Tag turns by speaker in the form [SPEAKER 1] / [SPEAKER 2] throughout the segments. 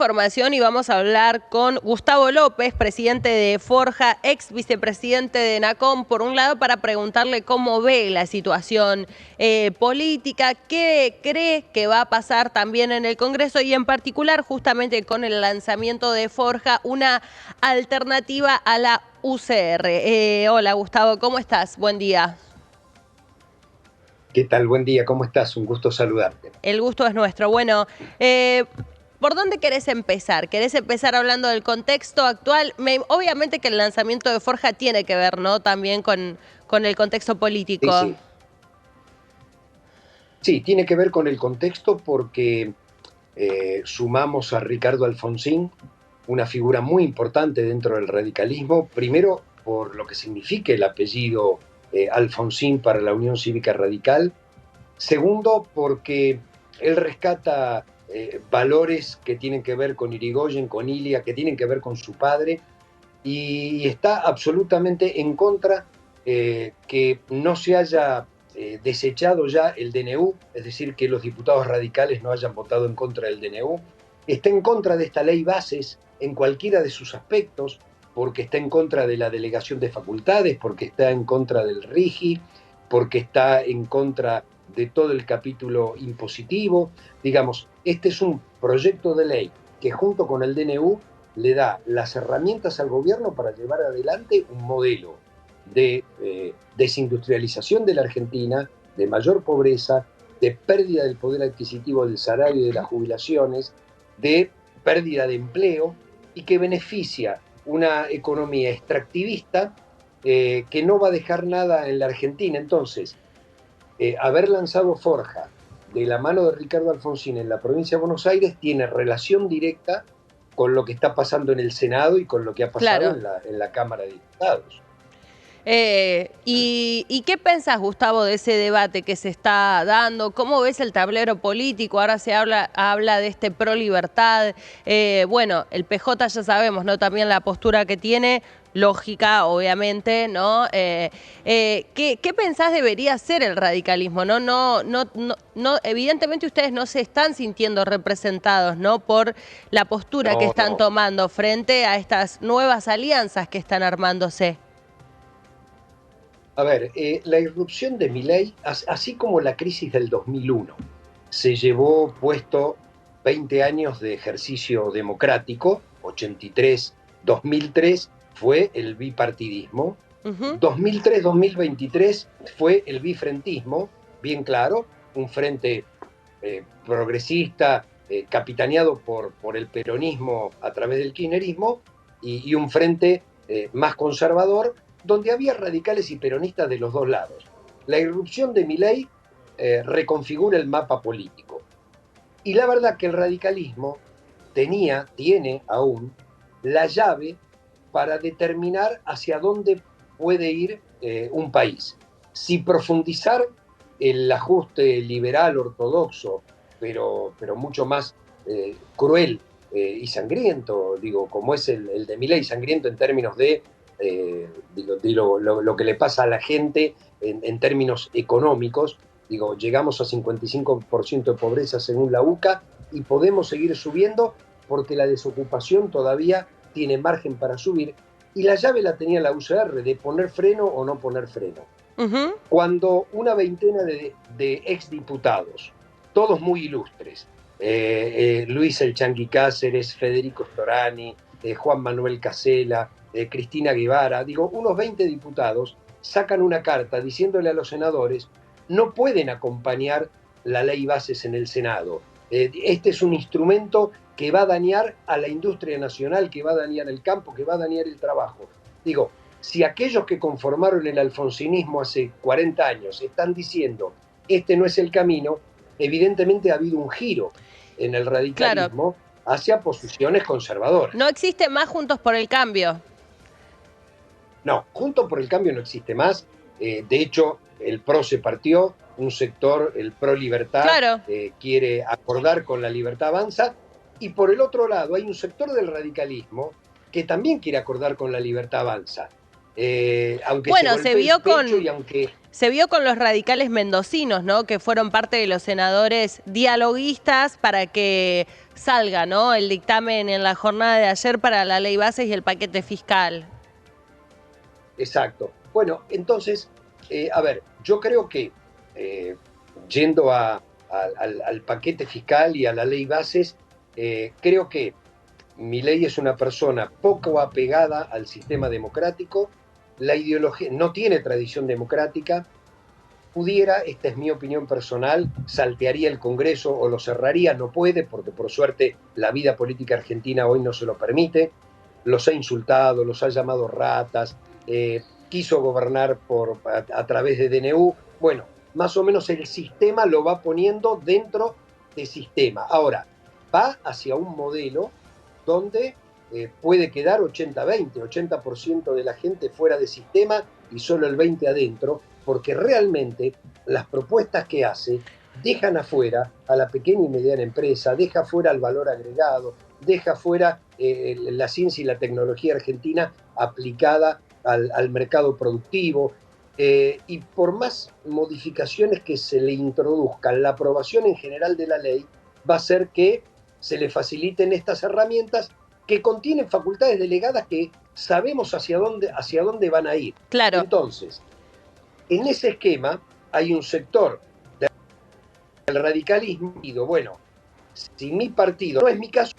[SPEAKER 1] Información y vamos a hablar con Gustavo López, presidente de Forja, ex vicepresidente de NACOM, por un lado para preguntarle cómo ve la situación política, qué cree que va a pasar también en el Congreso y en particular justamente con el lanzamiento de Forja, una alternativa a la UCR. Hola Gustavo, ¿cómo estás? Buen día.
[SPEAKER 2] ¿Qué tal? Buen día, ¿cómo estás? Un gusto saludarte.
[SPEAKER 1] El gusto es nuestro. Bueno, ¿por dónde querés empezar? ¿Querés empezar hablando del contexto actual? Obviamente que el lanzamiento de Forja tiene que ver, ¿no? También con el contexto
[SPEAKER 2] Sí,
[SPEAKER 1] político.
[SPEAKER 2] sí. Sí, tiene que ver con el contexto porque sumamos a Ricardo Alfonsín, una figura muy importante dentro del radicalismo, primero por lo que significa el apellido Alfonsín para la Unión Cívica Radical, segundo porque él rescata valores que tienen que ver con Irigoyen, con Ilia, que tienen que ver con su padre, y está absolutamente en contra que no se haya desechado ya el DNU, es decir, que los diputados radicales no hayan votado en contra del DNU. Está en contra de esta ley bases en cualquiera de sus aspectos, porque está en contra de la delegación de facultades, porque está en contra del RIGI, porque está en contra de todo el capítulo impositivo. Digamos, este es un proyecto de ley que junto con el DNU le da las herramientas al gobierno para llevar adelante un modelo de desindustrialización de la Argentina, de mayor pobreza, de pérdida del poder adquisitivo del salario y de las jubilaciones, de pérdida de empleo y que beneficia una economía extractivista que no va a dejar nada en la Argentina. Entonces, haber lanzado Forja de la mano de Ricardo Alfonsín en la provincia de Buenos Aires tiene relación directa con lo que está pasando en el Senado y con lo que ha pasado
[SPEAKER 1] Claro.
[SPEAKER 2] en la Cámara de Diputados.
[SPEAKER 1] ¿Y qué pensás, Gustavo, de ese debate que se está dando? ¿Cómo ves el tablero político? Ahora se habla de este pro libertad. Bueno, el PJ ya sabemos, ¿no? También la postura que tiene, lógica, obviamente, ¿no? ¿Qué pensás debería ser el radicalismo? No, evidentemente ustedes no se están sintiendo representados, ¿no? Por la postura que
[SPEAKER 2] No,
[SPEAKER 1] están
[SPEAKER 2] no.
[SPEAKER 1] tomando frente a estas nuevas alianzas que están armándose.
[SPEAKER 2] A ver, la irrupción de Milei, así como la crisis del 2001, se llevó puesto 20 años de ejercicio democrático, 83, 2003 fue el bipartidismo,
[SPEAKER 1] Uh-huh.
[SPEAKER 2] 2003-2023 fue el bifrentismo, bien claro, un frente progresista capitaneado por el peronismo a través del kirchnerismo y un frente más conservador donde había radicales y peronistas de los dos lados. La irrupción de Milei reconfigura el mapa político. Y la verdad que el radicalismo tiene aún la llave para determinar hacia dónde puede ir un país. Si profundizar el ajuste liberal ortodoxo, pero mucho más cruel y sangriento, digo, como es el de Milei, sangriento en términos de, lo que le pasa a la gente en términos económicos. Digo, llegamos a 55% de pobreza según la UCA y podemos seguir subiendo porque la desocupación todavía tiene margen para subir y la llave la tenía la UCR de poner freno o no poner freno.
[SPEAKER 1] Uh-huh.
[SPEAKER 2] Cuando una veintena de exdiputados, todos muy ilustres, Luis El Chanqui Cáceres, Federico Storani, Juan Manuel Casela, Cristina Guevara, digo, unos 20 diputados sacan una carta diciéndole a los senadores no pueden acompañar la ley bases en el Senado. Este es un instrumento que va a dañar a la industria nacional, que va a dañar el campo, que va a dañar el trabajo. Digo, si aquellos que conformaron el alfonsinismo hace 40 años están diciendo este no es el camino, evidentemente ha habido un giro en el
[SPEAKER 1] Claro,
[SPEAKER 2] radicalismo hacia posiciones conservadoras.
[SPEAKER 1] no existe más Juntos por el Cambio.
[SPEAKER 2] No, Juntos por el Cambio no existe más. De hecho, el PRO se partió, un sector, el PRO Libertad,
[SPEAKER 1] Claro.
[SPEAKER 2] quiere acordar con la Libertad Avanza, y por el otro lado hay un sector del radicalismo que también quiere acordar con la Libertad Avanza. Aunque se
[SPEAKER 1] Bueno,
[SPEAKER 2] golpee el pecho y aunque
[SPEAKER 1] Se vio con los radicales mendocinos, ¿no? Que fueron parte de los senadores dialoguistas para que salga, ¿no? El dictamen en la jornada de ayer para la ley bases y el paquete fiscal.
[SPEAKER 2] Exacto. Bueno, entonces, a ver, yo creo que eh, yendo al paquete fiscal y a la ley bases, creo que Milei es una persona poco apegada al sistema democrático, la ideología no tiene tradición democrática, pudiera, esta es mi opinión personal, saltearía el Congreso o lo cerraría, no puede, porque por suerte la vida política argentina hoy no se lo permite, los ha insultado, los ha llamado ratas, quiso gobernar a través de DNU, bueno, más o menos el sistema lo va poniendo dentro del sistema. Ahora, va hacia un modelo donde puede quedar 80-20, 80% de la gente fuera del sistema y solo el 20% adentro, porque realmente las propuestas que hace dejan afuera a la pequeña y mediana empresa, deja afuera el valor agregado, deja afuera la ciencia y la tecnología argentina aplicada al mercado productivo, y por más modificaciones que se le introduzcan, la aprobación en general de la ley va a hacer que se le faciliten estas herramientas que contienen facultades delegadas que sabemos hacia dónde van a ir.
[SPEAKER 1] Claro.
[SPEAKER 2] Entonces, en ese esquema hay un sector del radicalismo y digo, bueno, si mi partido, no es mi caso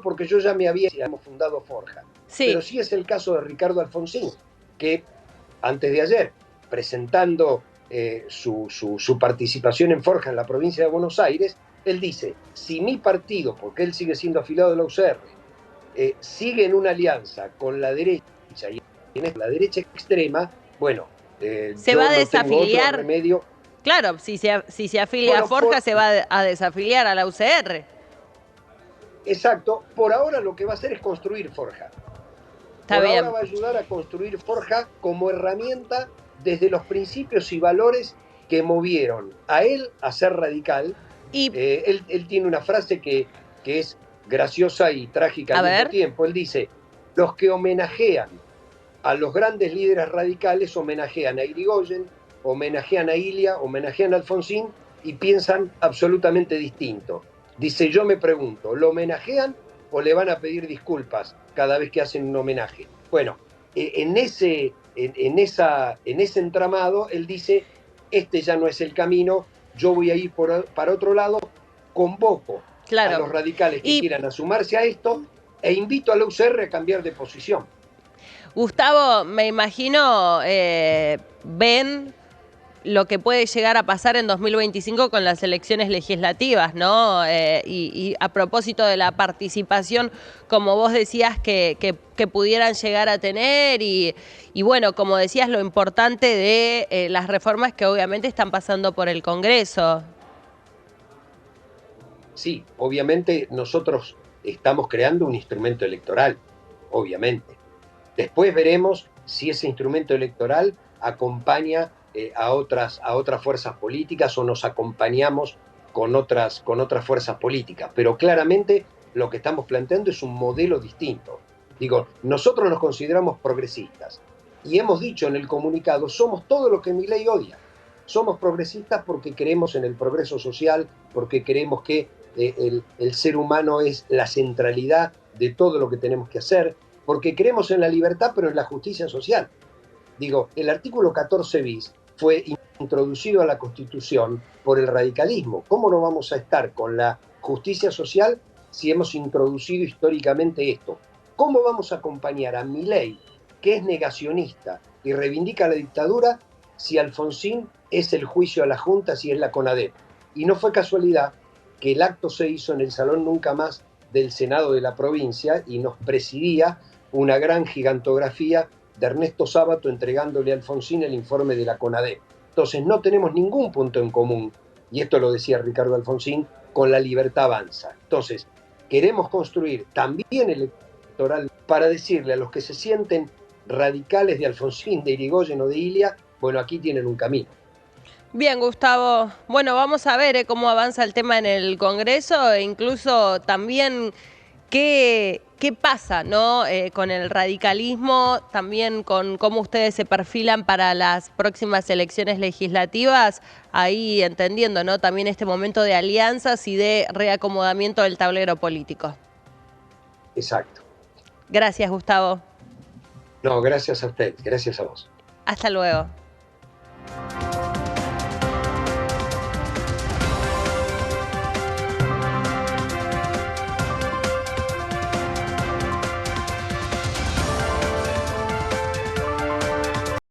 [SPEAKER 2] porque yo ya me habíamos fundado Forja, sí, pero sí es el caso de Ricardo Alfonsín, que antes de ayer, presentando su participación en Forja en la provincia de Buenos Aires, él dice, si mi partido, porque él sigue siendo afiliado de la UCR, sigue en una alianza con la derecha y en la derecha extrema, bueno,
[SPEAKER 1] se va a desafiliar.
[SPEAKER 2] No tengo otro remedio.
[SPEAKER 1] Claro, si se afilia a Forja, se va a desafiliar a la UCR.
[SPEAKER 2] Exacto, por ahora lo que va a hacer es construir Forja.
[SPEAKER 1] Está bien.
[SPEAKER 2] Ahora va a ayudar a construir Forja como herramienta desde los principios y valores que movieron a él a ser radical. Y él tiene una frase que es graciosa y trágica al mismo tiempo. Él dice, los que homenajean a los grandes líderes radicales homenajean a Irigoyen, homenajean a Ilia, homenajean a Alfonsín y piensan absolutamente distinto. Dice, yo me pregunto, ¿lo homenajean o le van a pedir disculpas cada vez que hacen un homenaje? Bueno, en ese entramado, él dice, este ya no es el camino, yo voy a ir para otro lado, convoco a los radicales que quieran sumarse a esto e invito a la UCR a cambiar de posición.
[SPEAKER 1] Gustavo, me imagino, ven lo que puede llegar a pasar en 2025 con las elecciones legislativas, ¿no? Y a propósito de la participación, como vos decías, que pudieran llegar a tener y bueno, como decías, lo importante de las reformas que obviamente están pasando por el Congreso.
[SPEAKER 2] Sí, obviamente nosotros estamos creando un instrumento electoral, obviamente. Después veremos si ese instrumento electoral acompaña a otras fuerzas políticas o nos acompañamos con otras fuerzas políticas. Pero claramente lo que estamos planteando es un modelo distinto. Digo, nosotros nos consideramos progresistas y hemos dicho en el comunicado, somos todo lo que Milei odia. Somos progresistas porque creemos en el progreso social, porque creemos que el ser humano es la centralidad de todo lo que tenemos que hacer, porque creemos en la libertad, pero en la justicia social. Digo, el artículo 14 bis fue introducido a la Constitución por el radicalismo. ¿Cómo no vamos a estar con la justicia social si hemos introducido históricamente esto? ¿Cómo vamos a acompañar a Milei, que es negacionista y reivindica la dictadura, si Alfonsín es el juicio a las juntas y es la CONADEP? Y no fue casualidad que el acto se hizo en el Salón Nunca Más del Senado de la provincia y nos presidía una gran gigantografía de Ernesto Sábato entregándole a Alfonsín el informe de la CONADEP. Entonces no tenemos ningún punto en común, y esto lo decía Ricardo Alfonsín, con la libertad avanza. Entonces, queremos construir también electoral para decirle a los que se sienten radicales de Alfonsín, de Irigoyen o de Ilia, bueno, aquí tienen un camino.
[SPEAKER 1] Bien, Gustavo. Bueno, vamos a ver cómo avanza el tema en el Congreso e incluso también ¿Qué pasa, ¿no? Con el radicalismo, también con cómo ustedes se perfilan para las próximas elecciones legislativas, ahí entendiendo, ¿no? También este momento de alianzas y de reacomodamiento del tablero político.
[SPEAKER 2] Exacto.
[SPEAKER 1] Gracias, Gustavo.
[SPEAKER 2] No, gracias a ustedes, gracias a vos.
[SPEAKER 1] Hasta luego.